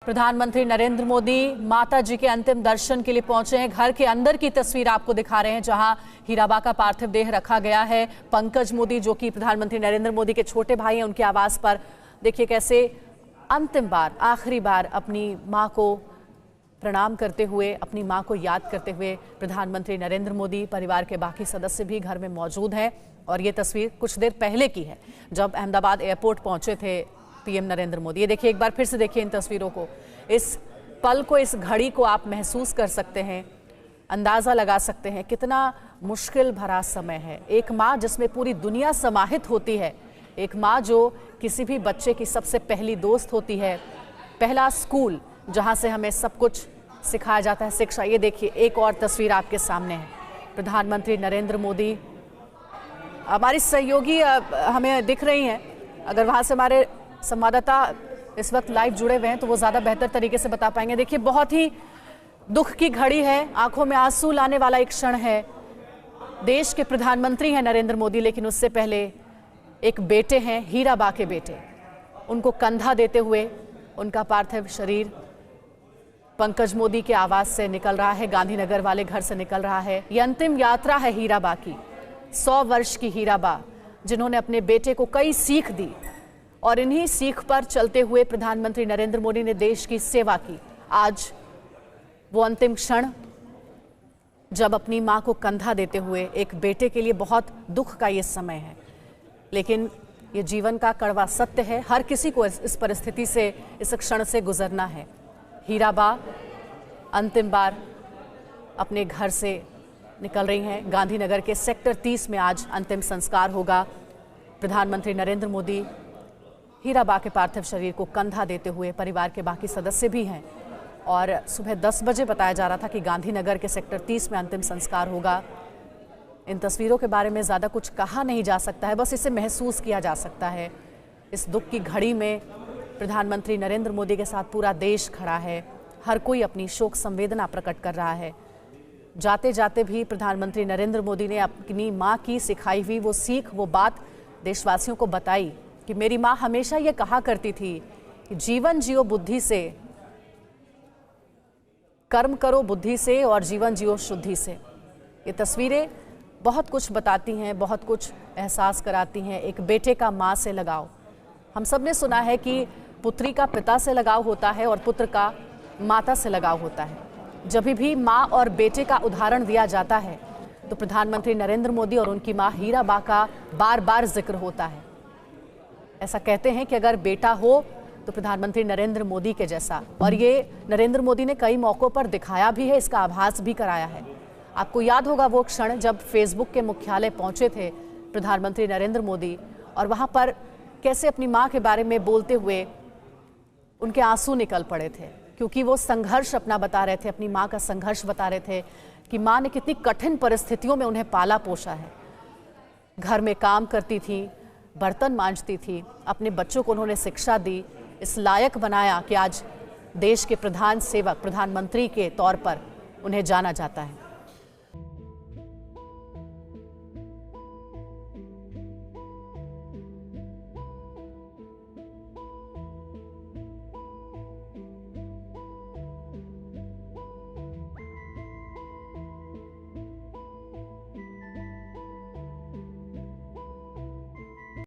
प्रधानमंत्री नरेंद्र मोदी माता जी के अंतिम दर्शन के लिए पहुंचे हैं। घर के अंदर की तस्वीर आपको दिखा रहे हैं जहां हीराबा का पार्थिव देह रखा गया है। पंकज मोदी जो कि प्रधानमंत्री नरेंद्र मोदी के छोटे भाई हैं, उनके आवास पर देखिए कैसे अंतिम बार आखिरी बार अपनी मां को प्रणाम करते हुए, अपनी मां को याद करते हुए प्रधानमंत्री नरेंद्र मोदी, परिवार के बाकी सदस्य भी घर में मौजूद हैं। और ये तस्वीर कुछ देर पहले की है जब अहमदाबाद एयरपोर्ट पहुंचे थे पीएम नरेंद्र मोदी। ये देखिए, एक बार फिर से देखिए इन तस्वीरों को, इस पल को, इस घड़ी को आप महसूस कर सकते हैं, अंदाजा लगा सकते हैं कितना मुश्किल भरा समय है। एक माँ जिसमें पूरी दुनिया समाहित होती है, एक माँ जो किसी भी बच्चे की सबसे पहली दोस्त होती है, पहला स्कूल जहाँ से हमें सब कुछ सिखाया जाता है, शिक्षा। ये देखिए एक और तस्वीर आपके सामने है, प्रधानमंत्री नरेंद्र मोदी, हमारी सहयोगी हमें दिख रही हैं, अगर वहाँ से हमारे संवाददाता इस वक्त लाइव जुड़े हुए हैं तो वो ज़्यादा बेहतर तरीके से बता पाएंगे। देखिए बहुत ही दुख की घड़ी है, आंखों में आंसू लाने वाला एक क्षण है। देश के प्रधानमंत्री हैं नरेंद्र मोदी, लेकिन उससे पहले एक बेटे हैं, हीराबा के बेटे, उनको कंधा देते हुए उनका पार्थिव शरीर पंकज मोदी के आवास से निकल रहा है, गांधीनगर वाले घर से निकल रहा है। ये अंतिम यात्रा है हीराबा की, 100 वर्ष की हीराबा जिन्होंने अपने बेटे को कई सीख दी और इन्हीं सीख पर चलते हुए प्रधानमंत्री नरेंद्र मोदी ने देश की सेवा की। आज वो अंतिम क्षण जब अपनी मां को कंधा देते हुए, एक बेटे के लिए बहुत दुख का ये समय है, लेकिन ये जीवन का कड़वा सत्य है। हर किसी को इस परिस्थिति से, इस क्षण से गुजरना है। हीराबा अंतिम बार अपने घर से निकल रही हैं। गांधीनगर के सेक्टर 30 में आज अंतिम संस्कार होगा। प्रधानमंत्री नरेंद्र मोदी हीराबा के पार्थिव शरीर को कंधा देते हुए, परिवार के बाकी सदस्य भी हैं, और सुबह 10 बजे बताया जा रहा था कि गांधीनगर के सेक्टर 30 में अंतिम संस्कार होगा। इन तस्वीरों के बारे में ज़्यादा कुछ कहा नहीं जा सकता है, बस इसे महसूस किया जा सकता है। इस दुख की घड़ी में प्रधानमंत्री नरेंद्र मोदी के साथ पूरा देश खड़ा है, हर कोई अपनी शोक संवेदना प्रकट कर रहा है। जाते जाते भी प्रधानमंत्री नरेंद्र मोदी ने अपनी माँ की सिखाई हुई वो सीख, वो बात देशवासियों को बताई कि मेरी माँ हमेशा ये कहा करती थी कि जीवन जियो बुद्धि से, कर्म करो बुद्धि से और जीवन जियो शुद्धि से। ये तस्वीरें बहुत कुछ बताती हैं, बहुत कुछ एहसास कराती हैं। एक बेटे का माँ से लगाव, हम सब ने सुना है कि पुत्री का पिता से लगाव होता है और पुत्र का माता से लगाव होता है। जब भी माँ और बेटे का उदाहरण दिया जाता है तो प्रधानमंत्री नरेंद्र मोदी और उनकी माँ हीराबा का बार बार जिक्र होता है। ऐसा कहते हैं कि अगर बेटा हो तो प्रधानमंत्री नरेंद्र मोदी के जैसा, और ये नरेंद्र मोदी ने कई मौक़ों पर दिखाया भी है, इसका आभास भी कराया है। आपको याद होगा वो क्षण जब फेसबुक के मुख्यालय पहुंचे थे प्रधानमंत्री नरेंद्र मोदी, और वहां पर कैसे अपनी मां के बारे में बोलते हुए उनके आंसू निकल पड़े थे, क्योंकि वो संघर्ष अपना बता रहे थे, अपनी मां का संघर्ष बता रहे थे कि मां ने कितनी कठिन परिस्थितियों में उन्हें पाला पोसा है। घर में काम करती थी, बर्तन मांजती थी, अपने बच्चों को उन्होंने शिक्षा दी, इस लायक बनाया कि आज देश के प्रधान सेवक, प्रधानमंत्री के तौर पर उन्हें जाना जाता है।